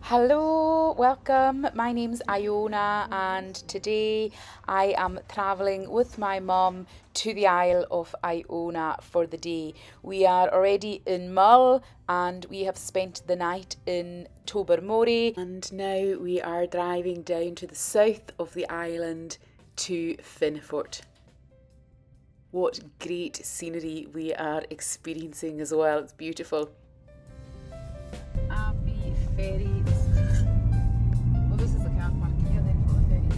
Hello, welcome. My name's Iona and today I am travelling with my mum to the Isle of Iona for the day. We are already in Mull and we have spent the night in Tobermory, and now we are driving down to the south of the island to Finnfort. What great scenery we are experiencing as well, it's beautiful. Abbey ferry. Well, this is the car park here then for the ferry.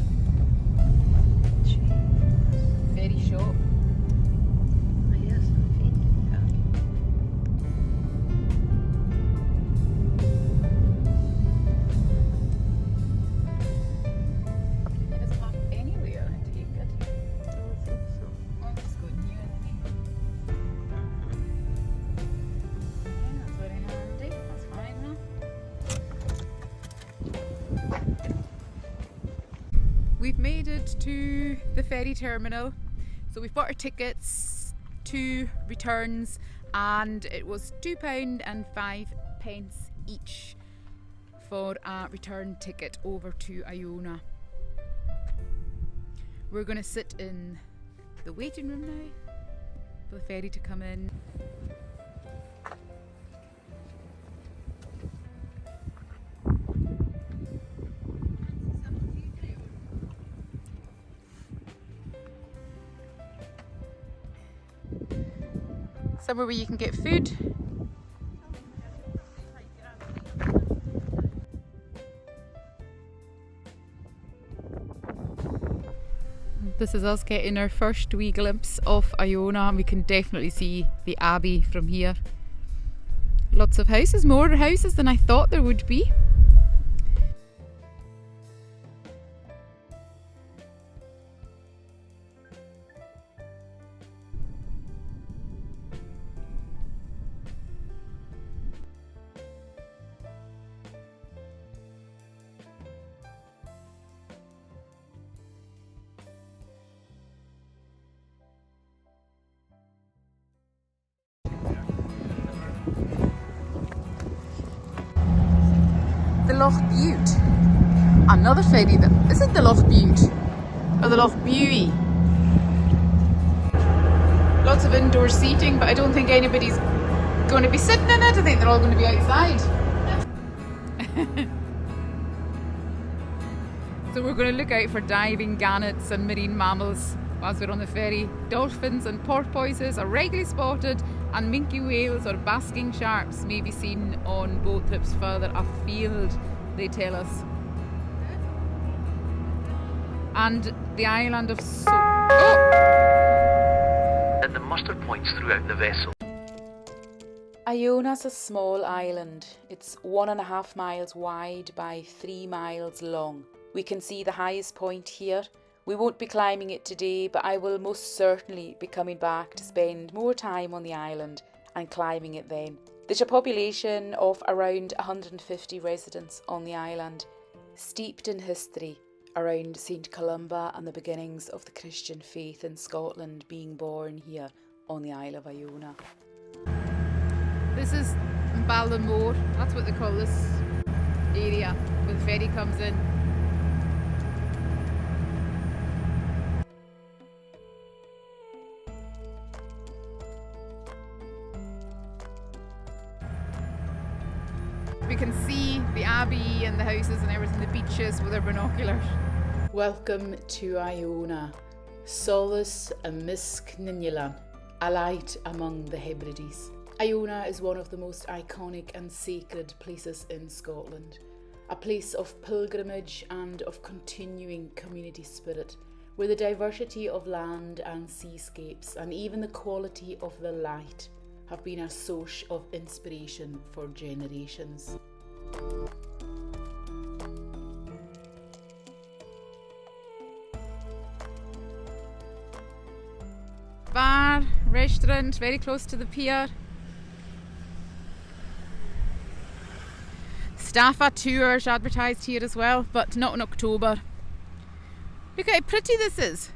Ferry shop. It's park anywhere, I take it. Well, let's go near it. Yeah, that's very handy. That's fine, huh? We've made it to the ferry terminal, so we've bought our tickets, 2 returns, and it was £2.05 each for a return ticket over to Iona. We're going to sit in the waiting room now for the ferry to come in. Somewhere where you can get food. This is us getting our first wee glimpse of Iona. We can definitely see the Abbey from here. Lots of houses, more houses than I thought there would be. The Loch Butte. Another ferry that isn't the Loch Butte or the Loch Buie. Lots of indoor seating, but I don't think anybody's going to be sitting in it. I think they're all going to be outside. So we're going to look out for diving gannets and marine mammals whilst we're on the ferry. Dolphins and porpoises are regularly spotted, and minke whales or basking sharks may be seen on boat trips further afield, they tell us. And the island of And the muster points throughout the vessel. Iona's a small island. It's 1.5 miles wide by 3 miles long. We can see the highest point here. We won't be climbing it today, but I will most certainly be coming back to spend more time on the island and climbing it then. There's a population of around 150 residents on the island, steeped in history around St Columba and the beginnings of the Christian faith in Scotland being born here on the Isle of Iona. This is Ballamore, that's what they call this area where the ferry comes in. We can see the Abbey and the houses and everything, the beaches with our binoculars. Welcome to Iona, Solus amisc Ninula, a light among the Hebrides. Iona is one of the most iconic and sacred places in Scotland, a place of pilgrimage and of continuing community spirit, where the diversity of land and seascapes and even the quality of the light have been a source of inspiration for generations. Bar, restaurant, very close to the pier. Staffa tours advertised here as well, but not in October. Look how pretty this is.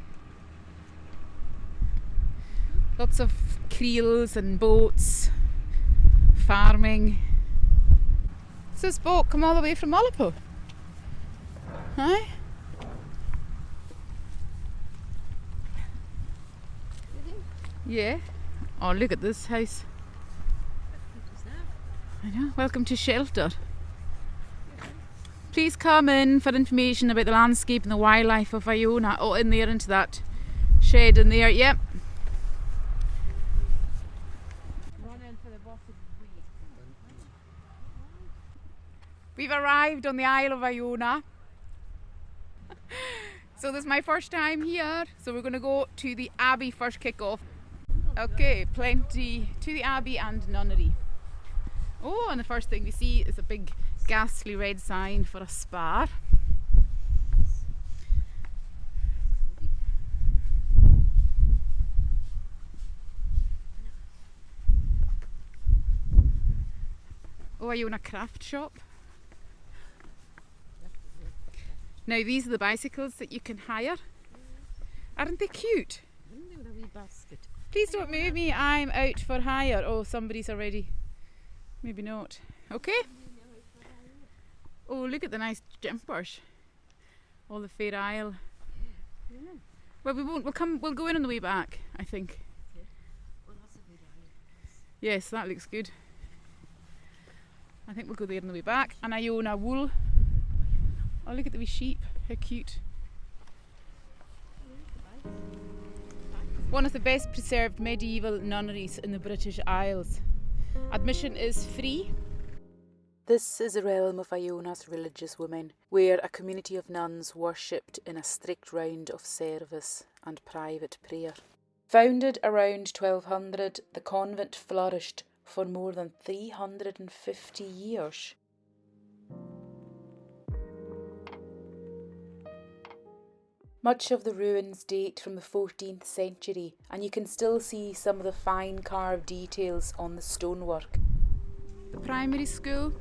Lots of creels and boats, farming. So this boat come all the way from Ullapo? Huh? Yeah. Oh, look at this house. I know. Welcome to shelter. Please come in for information about the landscape and the wildlife of Iona. Oh, in there into that shed in there. Yep. We've arrived on the Isle of Iona. So this is my first time here. So we're going to go to the Abbey first kick-off. Okay, plenty to the Abbey and nunnery. Oh, and the first thing we see is a big ghastly red sign for a spa. Oh, Iona craft shop. Now these are the bicycles that you can hire. Aren't they cute? Please don't move me, I'm out for hire. Oh, somebody's already. Maybe not. Okay. Oh, look at the nice jumpers. All the Fair Isle. Well, we won't. We'll go in on the way back, I think. Yes, that looks good. I think we'll go there on the way back. And Iona wool. Oh, look at the wee sheep. How cute. One of the best preserved medieval nunneries in the British Isles. Admission is free. This is the realm of Iona's religious women, where a community of nuns worshipped in a strict round of service and private prayer. Founded around 1200, the convent flourished for more than 350 years. Much of the ruins date from the 14th century, and you can still see some of the fine carved details on the stonework. The primary school.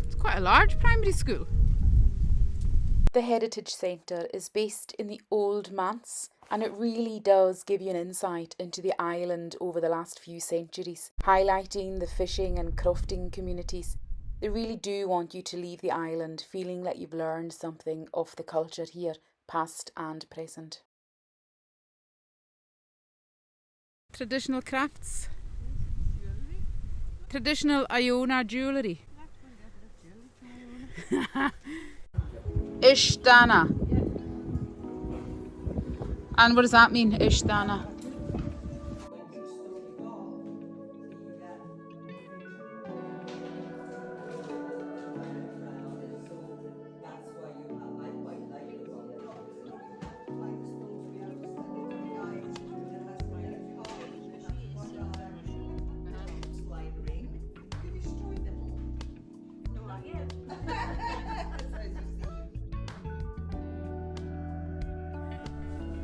It's quite a large primary school. The Heritage Centre is based in the Old Manse, and it really does give you an insight into the island over the last few centuries, highlighting the fishing and crofting communities. They really do want you to leave the island feeling that you've learned something of the culture here, past and present. Traditional crafts. Traditional Iona jewellery. Ishtana. And what does that mean, Ishtana?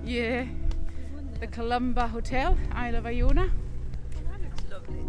Yeah, the Columba Hotel, Isle of Iona. That looks lovely.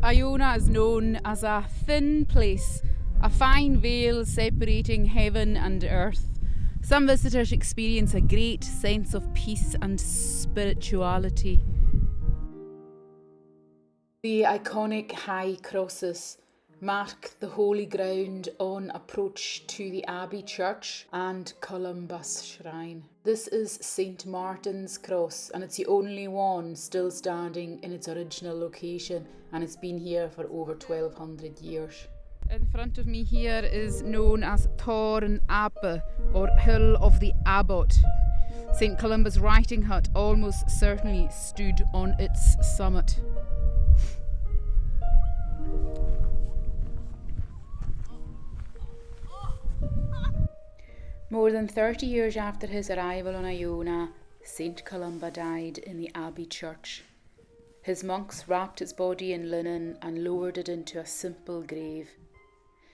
Iona is known as a thin place, a fine veil separating heaven and earth. Some visitors experience a great sense of peace and spirituality. The iconic high crosses mark the holy ground on approach to the Abbey Church and Columbus Shrine. This is St Martin's Cross, and it's the only one still standing in its original location, and it's been here for over 1200 years. In front of me here is known as Torn Abbey, or Hill of the Abbot. St Columba's writing hut almost certainly stood on its summit. More than 30 years after his arrival on Iona, St Columba died in the Abbey church. His monks wrapped his body in linen and lowered it into a simple grave.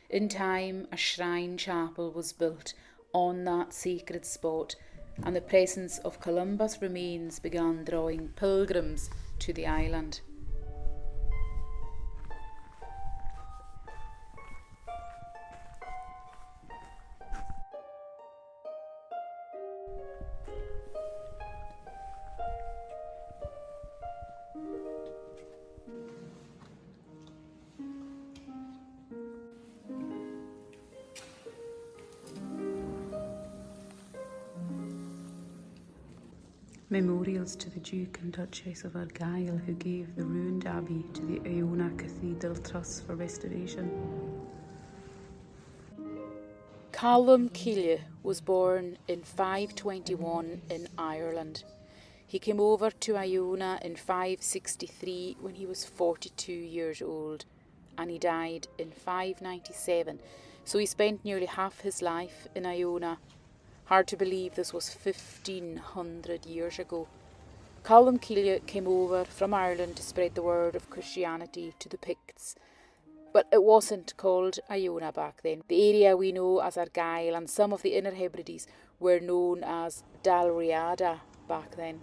In time, a shrine chapel was built on that sacred spot, and the presence of Columba's remains began drawing pilgrims to the island. Memorials to the Duke and Duchess of Argyll, who gave the ruined abbey to the Iona Cathedral Trust for restoration. Callum Keeley was born in 521 in Ireland. He came over to Iona in 563 when he was 42 years old, and he died in 597, so he spent nearly half his life in Iona. Hard to believe this was 1500 years ago. Callum Keeley came over from Ireland to spread the word of Christianity to the Picts. But it wasn't called Iona back then. The area we know as Argyll and some of the Inner Hebrides were known as Dalriada back then.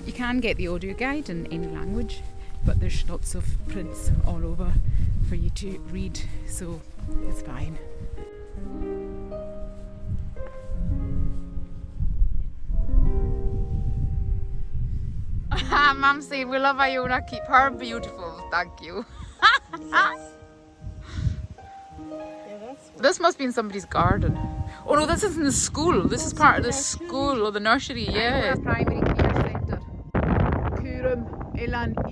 You can get the audio guide in any language, but there's lots of prints all over for you to read, so it's fine. Mum saying we love Iona, keep her beautiful, thank you. This must be in somebody's garden. Oh no, this isn't the school. This is part of the school or the nursery, yeah. Primary care centre. Curum Elan E.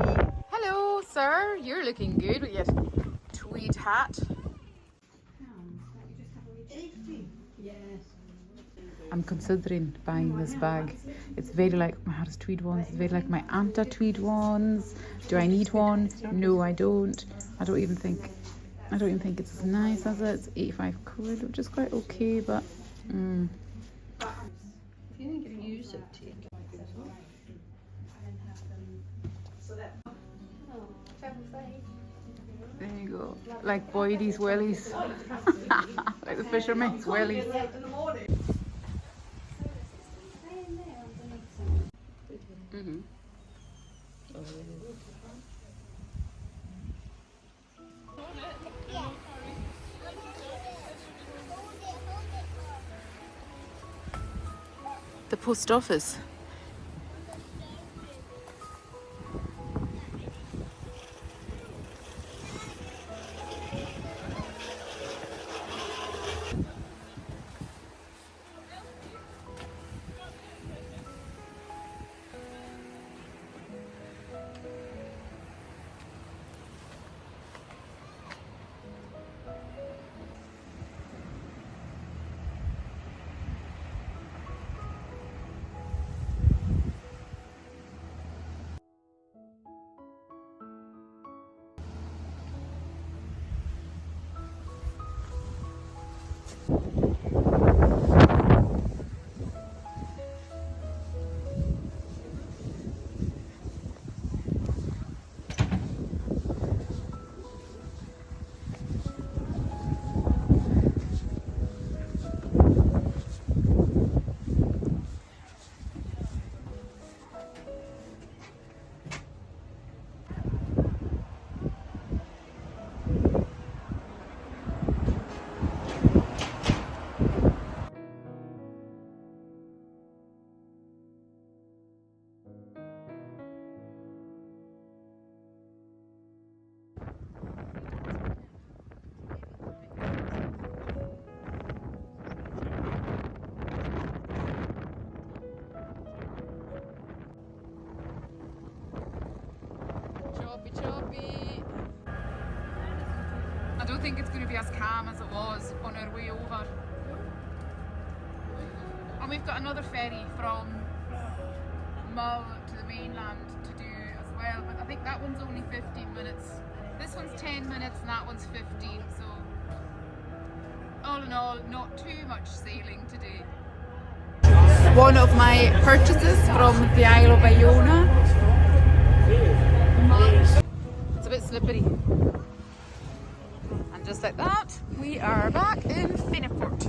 Hello, sir. You're looking good with your tweed hat. I'm considering buying this bag. It's very like my Harris tweed ones. It's very like my Anta tweed ones. Do I need one? No, I don't. I don't even think it's as nice as it. It's 85 quid, which is quite okay, but If you think you use it, take it. there you go. Like Boydie's wellies. Like the fishermen's wellies. Mm-hmm. the post office. Choppy. I don't think it's going to be as calm as it was on our way over. And we've got another ferry from Mull to the mainland to do as well, but I think that one's only 15 minutes. This one's 10 minutes and that one's 15, so all in all, not too much sailing today. One of my purchases from the Isle of Iona. It's a bit slippery. And just like that, we are back in Finneport.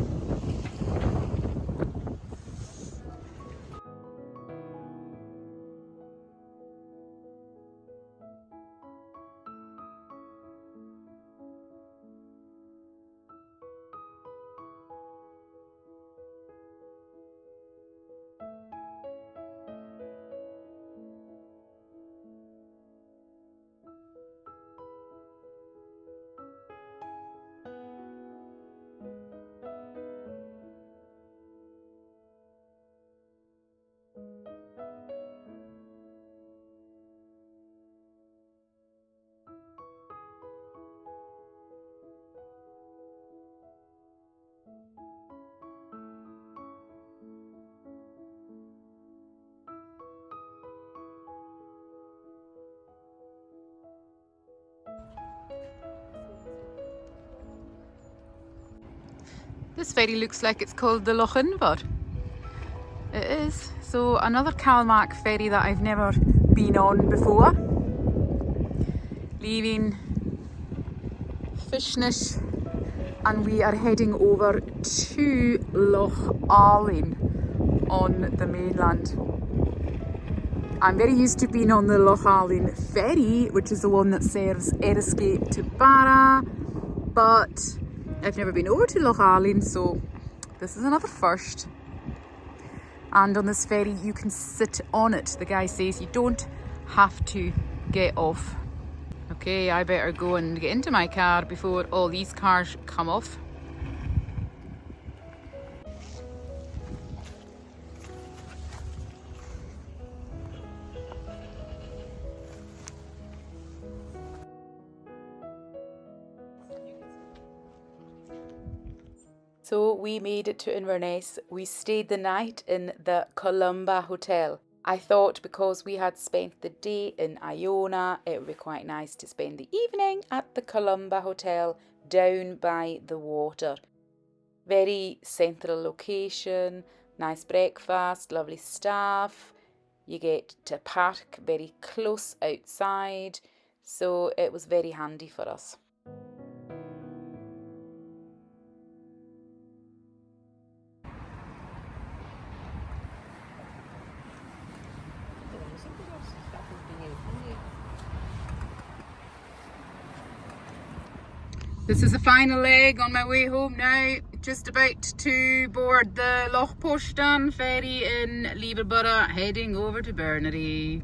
This ferry looks like it's called the Loch Inver. It is. So another Calmac ferry that I've never been on before. Leaving Fishnish and we are heading over to Loch Allen on the mainland. I'm very used to being on the Loch Allen ferry, which is the one that serves Erskine to Barra, but I've never been over to Loch Allen, so this is another first. And on this ferry you can sit on it. The guy says you don't have to get off. Okay, I better go and get into my car before all these cars come off. So we made it to Inverness. We stayed the night in the Columba Hotel. I thought because we had spent the day in Iona, it would be quite nice to spend the evening at the Columba Hotel down by the water. Very central location, nice breakfast, lovely staff. You get to park very close outside, so it was very handy for us. This is the final leg on my way home now Just about to board the Loch Postan ferry in Liberborough, heading over to Bernary.